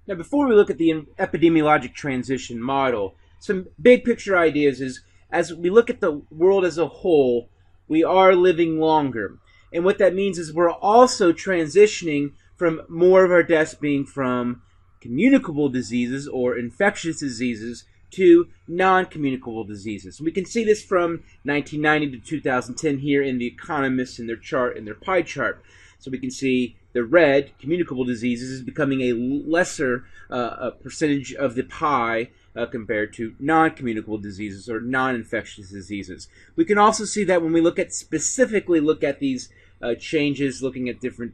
Now, before we look at the epidemiologic transition model, some big picture ideas is as we look at the world as a whole, we are living longer. And what that means is we're also transitioning from more of our deaths being from communicable diseases or infectious diseases to non-communicable diseases. We can see this from 1990 to 2010 here in The Economist in their chart, in their pie chart. So we can see the red, communicable diseases, is becoming a lesser percentage of the pie compared to non-communicable diseases or non-infectious diseases. We can also see that when we specifically look at these changes, looking at different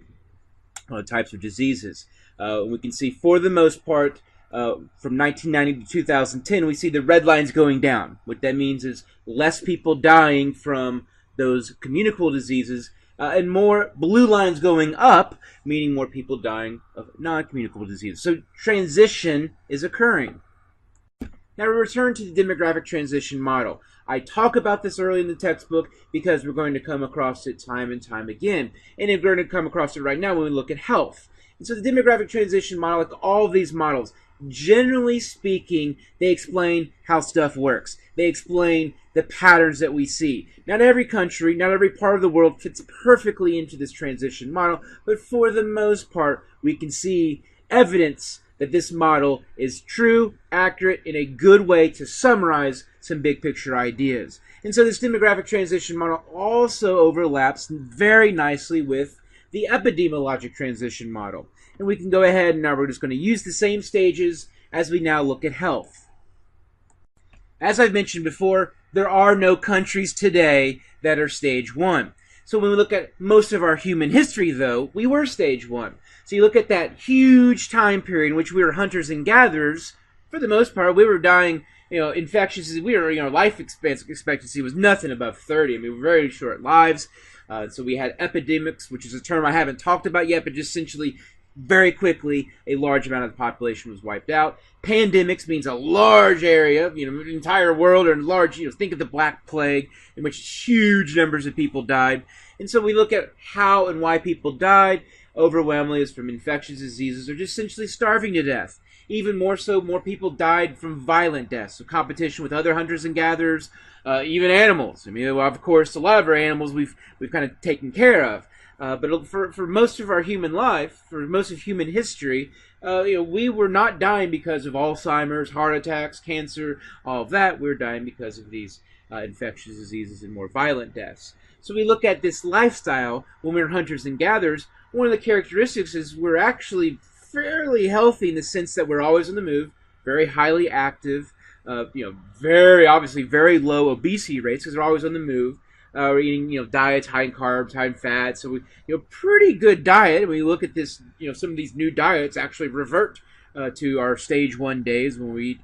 types of diseases. We can see for the most part, from 1990 to 2010, we see the red lines going down. What that means is less people dying from those communicable diseases and more blue lines going up, meaning more people dying of non-communicable diseases. So transition is occurring. Now we return to the demographic transition model. I talk about this early in the textbook because we're going to come across it time and time again. And we're going to come across it right now when we look at health. And so the demographic transition model, like all of these models, generally speaking, they explain how stuff works. They explain the patterns that we see. Not every country, not every part of the world fits perfectly into this transition model, but for the most part, we can see evidence that this model is true, accurate, in a good way to summarize some big picture ideas. And so this demographic transition model also overlaps very nicely with the epidemiologic transition model. And we can go ahead and now we're just going to use the same stages as we now look at health. As I've mentioned before, there are no countries today that are stage 1. So when we look at most of our human history, though, we were stage 1. So you look at that huge time period in which we were hunters and gatherers. For the most part, we were dying, infectious. Life expectancy was nothing above 30. I mean, very short lives. So we had epidemics, which is a term I haven't talked about yet, but just essentially very quickly a large amount of the population was wiped out. Pandemics means a large area, the entire world, or large, think of the Black Plague, in which huge numbers of people died. And so we look at how and why people died. Overwhelmingly is from infectious diseases or just essentially starving to death. Even more so, more people died from violent deaths, so competition with other hunters and gatherers, even animals. I mean, of course, a lot of our animals we've kind of taken care of. But for most of our human life, for most of human history, we were not dying because of Alzheimer's, heart attacks, cancer, all of that. We were dying because of these infectious diseases and more violent deaths. So we look at this lifestyle when we were hunters and gatherers. One of the characteristics is we're actually fairly healthy in the sense that we're always on the move, very highly active, very obviously very low obesity rates because we're always on the move. We're eating, diets high in carbs, high in fat. So we, pretty good diet. When you look at this, some of these new diets actually revert to our stage 1 days when we eat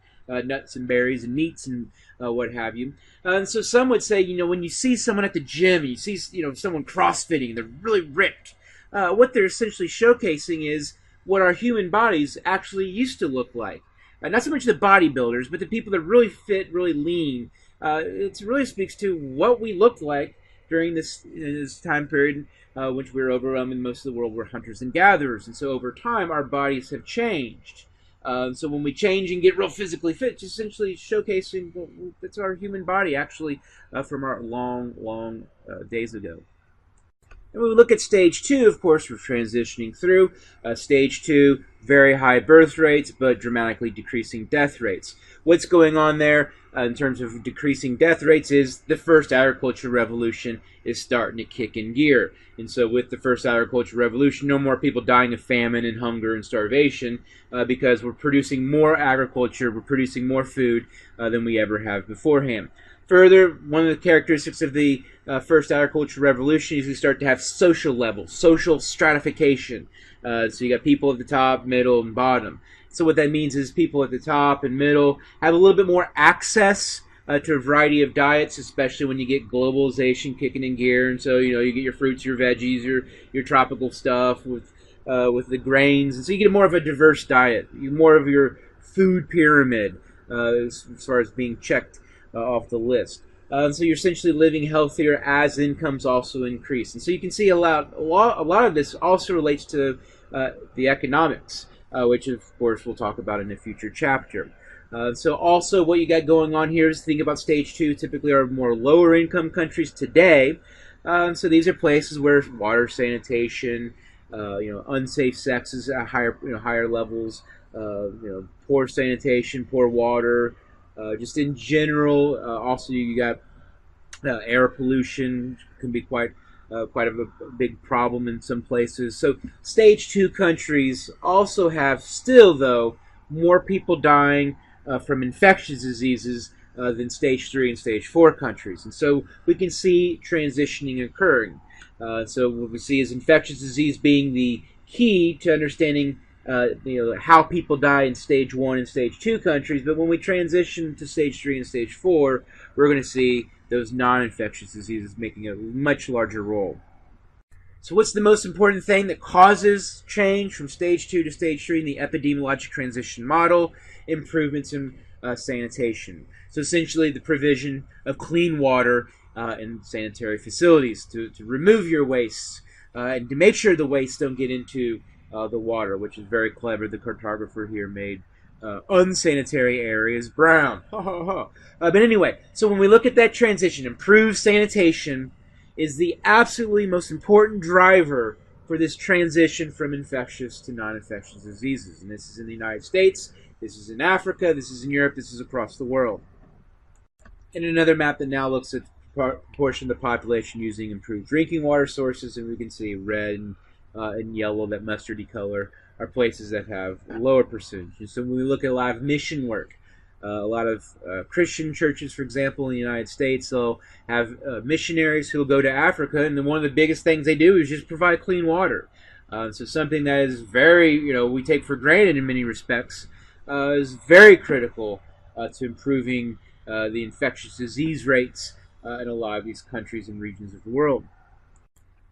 nuts and berries and meats and what have you. And so some would say, when you see someone at the gym, and you see, someone crossfitting, they're really ripped. What they're essentially showcasing is what our human bodies actually used to look like. Not so much the bodybuilders, but the people that are really fit, really lean. It really speaks to what we looked like during this time period, which we were overwhelming. Most of the world were hunters and gatherers, and so over time our bodies have changed. So when we change and get real physically fit, it's essentially showcasing that's our human body actually from our long days ago. And when we look at stage 2, of course, we're transitioning through. Stage 2, very high birth rates, but dramatically decreasing death rates. What's going on there in terms of decreasing death rates is the first agricultural revolution is starting to kick in gear. And so with the first agricultural revolution, no more people dying of famine and hunger and starvation because we're producing more agriculture, we're producing more food than we ever have beforehand. Further, one of the characteristics of the first agricultural revolution is we start to have social levels, social stratification. So you got people at the top, middle, and bottom. So what that means is people at the top and middle have a little bit more access to a variety of diets, especially when you get globalization kicking in gear. And so, you get your fruits, your veggies, your tropical stuff with the grains. And so you get more of a diverse diet, more of your food pyramid as far as being checked off the list. So you're essentially living healthier as incomes also increase. And so you can see a lot of this also relates to the economics. which of course we'll talk about in a future chapter. So also what you got going on here is think about stage 2 typically are more lower income countries today. So these are places where water sanitation, unsafe sex is at higher levels, poor sanitation, poor water, just in general. Also, you got air pollution can be quite a big problem in some places. So stage 2 countries also have still, though, more people dying from infectious diseases than stage 3 and stage 4 countries. And so we can see transitioning occurring. So what we see is infectious disease being the key to understanding how people die in stage 1 and stage 2 countries. But when we transition to stage 3 and stage 4, we're going to see those non-infectious diseases making a much larger role. So what's the most important thing that causes change from stage 2 to stage 3 in the epidemiologic transition model? Improvements in sanitation. So essentially the provision of clean water in sanitary facilities to remove your wastes and to make sure the wastes don't get into the water, which is very clever. The cartographer here made unsanitary areas brown. But anyway, so when we look at that transition, improved sanitation is the absolutely most important driver for this transition from infectious to non-infectious diseases. And this is in the United States, this is in Africa, this is in Europe, this is across the world. And another map that now looks at proportion of the population using improved drinking water sources, and we can see red and yellow, that mustardy color, are places that have lower percentages. So when we look at a lot of mission work, a lot of Christian churches, for example, in the United States, they'll have missionaries who will go to Africa, and then one of the biggest things they do is just provide clean water. So something that is very, we take for granted in many respects, is very critical to improving the infectious disease rates in a lot of these countries and regions of the world.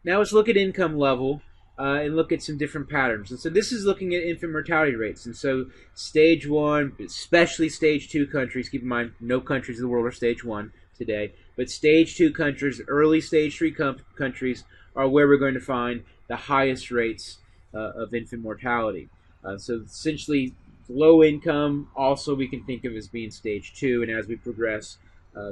Now let's look at income level and look at some different patterns. And so this is looking at infant mortality rates. And so stage 1, especially stage 2 countries, keep in mind no countries in the world are stage 1 today, but stage 2 countries, early stage 3 countries are where we're going to find the highest rates of infant mortality. So essentially low income also we can think of as being stage 2, and as we progress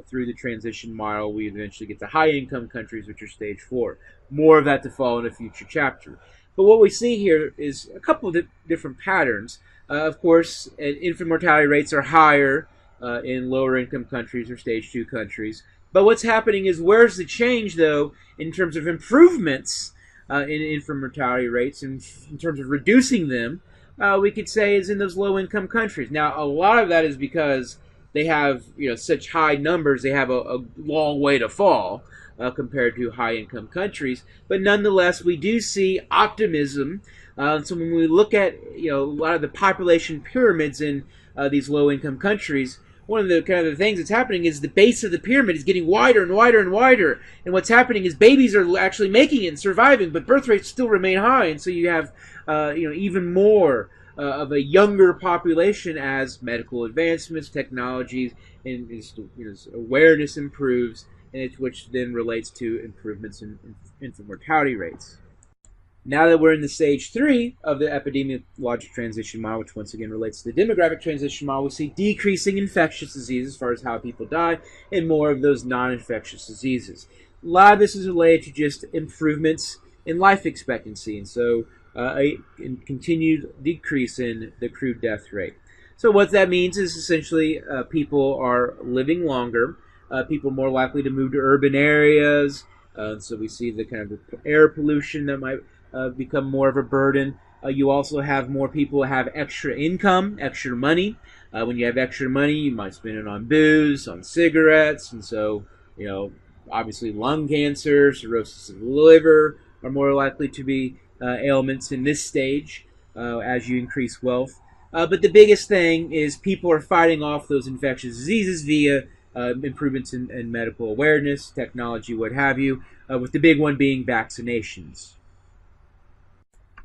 through the transition model, we eventually get to high-income countries, which are stage 4. More of that to follow in a future chapter. But what we see here is a couple of different patterns. Of course, infant mortality rates are higher in lower-income countries or stage 2 countries. But what's happening is, where's the change, though, in terms of improvements in infant mortality rates, and in terms of reducing them, we could say is in those low-income countries. Now, a lot of that is because they have such high numbers, they have a long way to fall compared to high-income countries. But nonetheless, we do see optimism. So when we look at a lot of the population pyramids in these low-income countries, one of the kind of the things that's happening is the base of the pyramid is getting wider and wider and wider. And what's happening is babies are actually making it and surviving, but birth rates still remain high. And so you have even more of a younger population as medical advancements, technologies, and awareness improves, and which then relates to improvements in infant mortality rates. Now that we're in the stage 3 of the epidemiologic transition model, which once again relates to the demographic transition model, we see decreasing infectious diseases as far as how people die, and more of those non-infectious diseases. A lot of this is related to just improvements in life expectancy, and so a continued decrease in the crude death rate. So what that means is essentially people are living longer, people are more likely to move to urban areas, so we see the kind of the air pollution that might become more of a burden. You also have more people have extra income, extra money. When you have extra money, you might spend it on booze, on cigarettes, and so obviously lung cancer, cirrhosis of the liver are more likely to be ailments in this stage as you increase wealth. But the biggest thing is people are fighting off those infectious diseases via improvements in medical awareness, technology, what have you, with the big one being vaccinations.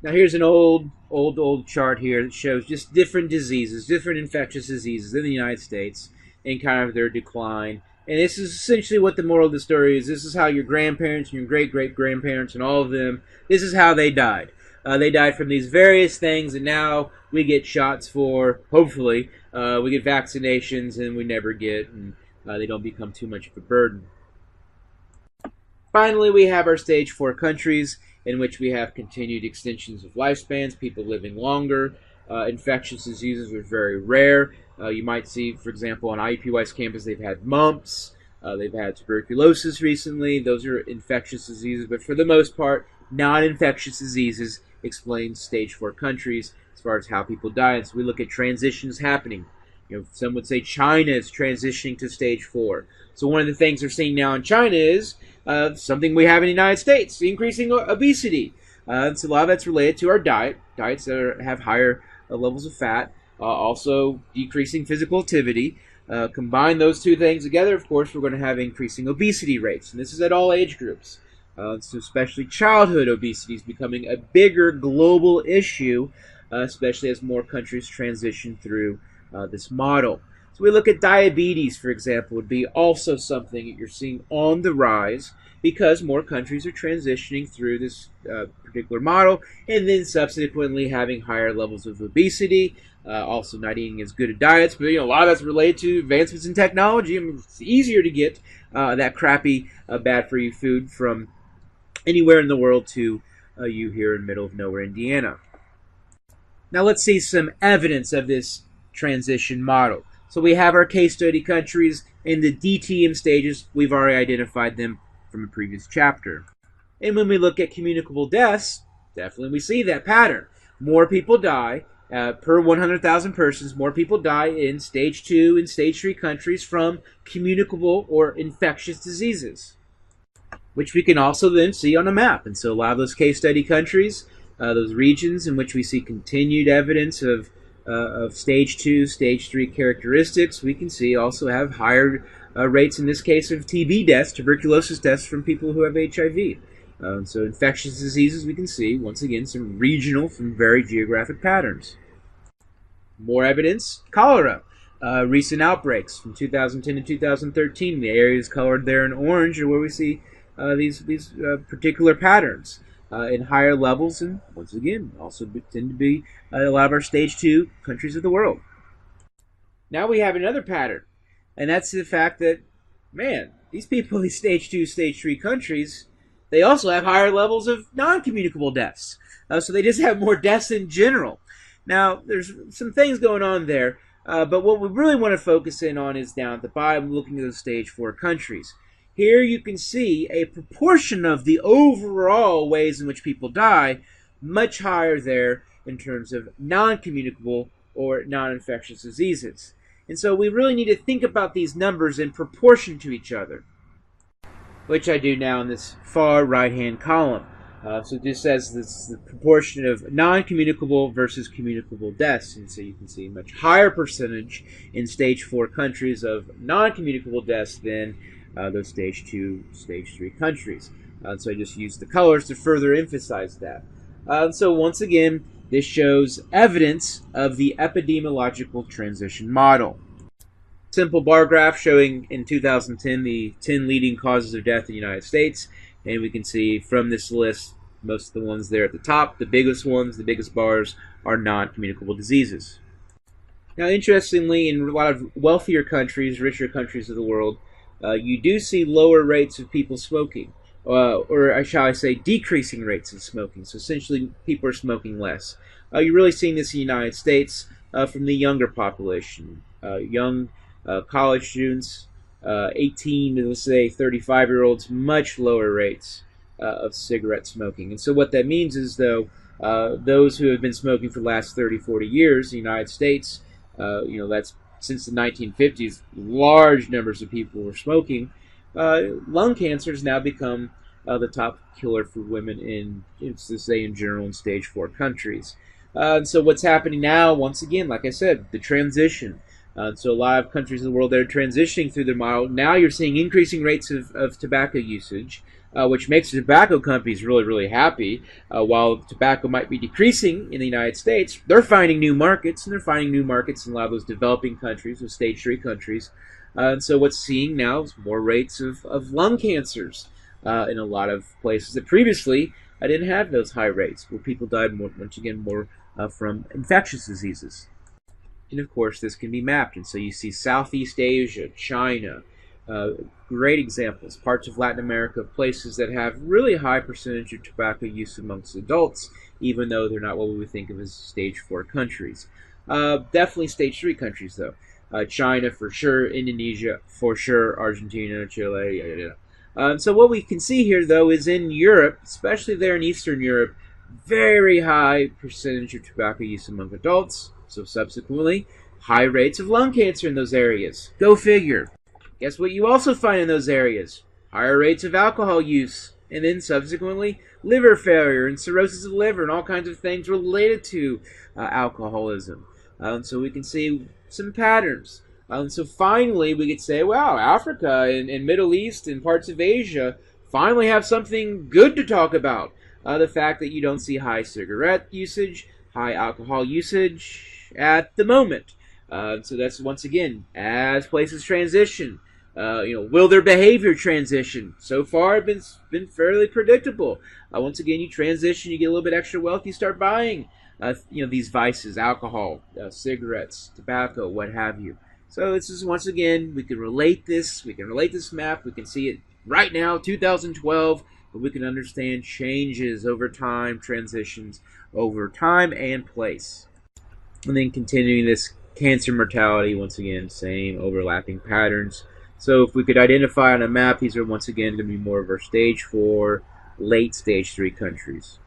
Now here's an old chart here that shows just different diseases, different infectious diseases in the United States and kind of their decline. And this is essentially what the moral of the story is. This is how your grandparents and your great-great-grandparents and all of them, this is how they died. They died from these various things, and now we get shots for, hopefully, we get vaccinations, and we never get, and they don't become too much of a burden. Finally, we have our stage 4 countries, in which we have continued extensions of lifespans, people living longer. Infectious diseases are very rare. You might see, for example, on IUPUI's campus, they've had mumps, they've had tuberculosis recently. Those are infectious diseases, but for the most part, non-infectious diseases explain stage 4 countries as far as how people die. And so we look at transitions happening. Some would say China is transitioning to stage 4. So one of the things they're seeing now in China is something we have in the United States, increasing obesity. So a lot of that's related to our diets that have higher levels of fat, also decreasing physical activity. Combine those two things together, of course, we're going to have increasing obesity rates. And this is at all age groups. So especially childhood obesity is becoming a bigger global issue, especially as more countries transition through this model. So we look at diabetes, for example, would be also something that you're seeing on the rise because more countries are transitioning through this particular model and then subsequently having higher levels of obesity, also not eating as good of diets, but a lot of that's related to advancements in technology. I mean, it's easier to get that crappy, bad-for-you food from anywhere in the world to you here in middle of nowhere, Indiana. Now let's see some evidence of this transition model. So we have our case study countries in the DTM stages. We've already identified them from a previous chapter. And when we look at communicable deaths, definitely we see that pattern. More people die per 100,000 persons. More people die in stage 2 and stage 3 countries from communicable or infectious diseases, which we can also then see on a map. And so a lot of those case study countries, those regions in which we see continued evidence of stage 2, stage 3 characteristics, we can see also have higher rates in this case of TB deaths, tuberculosis deaths from people who have HIV. So infectious diseases, we can see, once again, some regional, some very geographic patterns. More evidence, cholera. Recent outbreaks from 2010 to 2013. The areas colored there in orange are where we see these particular patterns in higher levels, and once again, also tend to be a lot of our stage 2 countries of the world. Now we have another pattern, and that's the fact that, man, these people in these stage 2, stage 3 countries, they also have higher levels of non-communicable deaths. So they just have more deaths in general. Now, there's some things going on there, but what we really want to focus in on is down at the bottom, looking at those stage 4 countries. Here you can see a proportion of the overall ways in which people die much higher there in terms of non-communicable or non-infectious diseases. And so we really need to think about these numbers in proportion to each other, which I do now in this far right-hand column. So this says this the proportion of non-communicable versus communicable deaths. And so you can see a much higher percentage in stage 4 countries of non-communicable deaths than those stage 2, stage 3 countries. So I just used the colors to further emphasize that. So once again, this shows evidence of the epidemiological transition model. Simple bar graph showing in 2010 the 10 leading causes of death in the United States. And we can see from this list, most of the ones there at the top, the biggest ones, the biggest bars, are non-communicable diseases. Now, interestingly, in a lot of wealthier countries, richer countries of the world, you do see lower rates of people smoking, or shall I say, decreasing rates of smoking. So essentially, people are smoking less. You're really seeing this in the United States from the younger population, young college students, 18 to, let's say, 35-year-olds, much lower rates of cigarette smoking. And so what that means is, though, those who have been smoking for the last 30, 40 years in the United States, that's since the 1950s, large numbers of people were smoking. Lung cancer has now become the top killer for women in general, in stage 4 countries. And so what's happening now, once again, like I said, the transition. So a lot of countries in the world that are transitioning through their model, now you're seeing increasing rates of tobacco usage, which makes the tobacco companies really, really happy. While tobacco might be decreasing in the United States, they're finding new markets, and they're finding new markets in a lot of those developing countries, those stage 3 countries. And so what's seeing now is more rates of lung cancers in a lot of places that previously I didn't have those high rates, where people died more, once again more from infectious diseases. And of course, this can be mapped. And so you see Southeast Asia, China, uh, great examples. Parts of Latin America, places that have really high percentage of tobacco use amongst adults, even though they're not what we would think of as stage 4 countries. Definitely stage 3 countries, though. China for sure, Indonesia for sure, Argentina, Chile, yada, yada. So what we can see here, though, is in Europe, especially there in Eastern Europe, very high percentage of tobacco use among adults. So subsequently, high rates of lung cancer in those areas. Go figure. Guess what you also find in those areas? Higher rates of alcohol use. And then subsequently, liver failure and cirrhosis of the liver and all kinds of things related to alcoholism. So we can see some patterns. So finally, we could say, wow, Africa and Middle East and parts of Asia finally have something good to talk about. The fact that you don't see high cigarette usage, high alcohol usage at the moment. So that's, once again, as places transition. Will their behavior transition? So far, it's been fairly predictable. Once again, you transition, you get a little bit extra wealth, you start buying, these vices, alcohol, cigarettes, tobacco, what have you. So this is, once again, we can relate this map, we can see it right now, 2012, but we can understand changes over time, transitions over time and place. And then continuing this cancer mortality, once again, same overlapping patterns. So if we could identify on a map, these are once again going to be more of our stage 4, late stage 3 countries.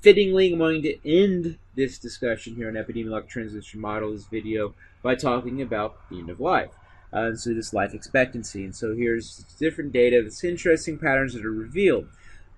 Fittingly, I'm going to end this discussion here on epidemiologic transition model, this video, by talking about the end of life. So this life expectancy. And so here's different data, this interesting patterns that are revealed.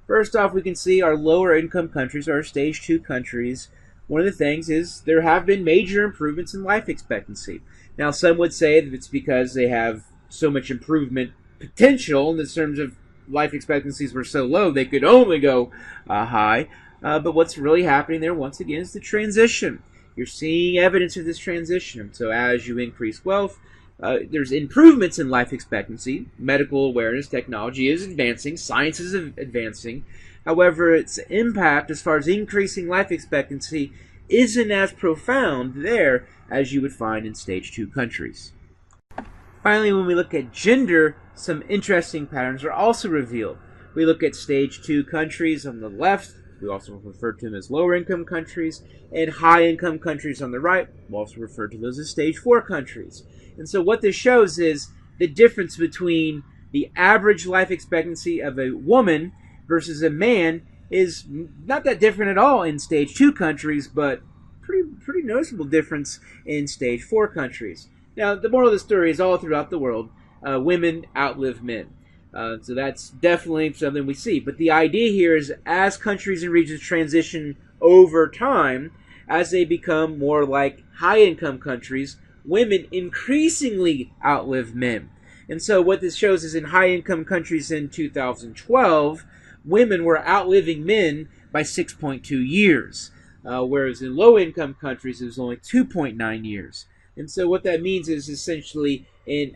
First off, we can see our lower income countries, our stage 2 countries. One of the things is there have been major improvements in life expectancy. Now, some would say that it's because they have so much improvement potential in the terms of life expectancies were so low they could only go high. But what's really happening there, once again, is the transition. You're seeing evidence of this transition. So as you increase wealth, there's improvements in life expectancy. Medical awareness, technology is advancing, science is advancing. However, its impact as far as increasing life expectancy isn't as profound there as you would find in stage 2 countries. Finally, when we look at gender, some interesting patterns are also revealed. We look at stage 2 countries on the left. We also refer to them as lower income countries, and high income countries on the right. We'll also refer to those as stage 4 countries. And so what this shows is the difference between the average life expectancy of a woman versus a man is not that different at all in stage 2 countries, but pretty noticeable difference in stage 4 countries. Now, the moral of the story is all throughout the world, women outlive men. So that's definitely something we see. But the idea here is as countries and regions transition over time, as they become more like high-income countries, women increasingly outlive men. And so what this shows is in high-income countries in 2012, women were outliving men by 6.2 years, whereas in low-income countries it was only 2.9 years. And so what that means is essentially,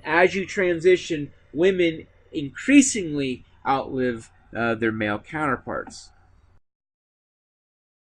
as you transition, women increasingly outlive their male counterparts.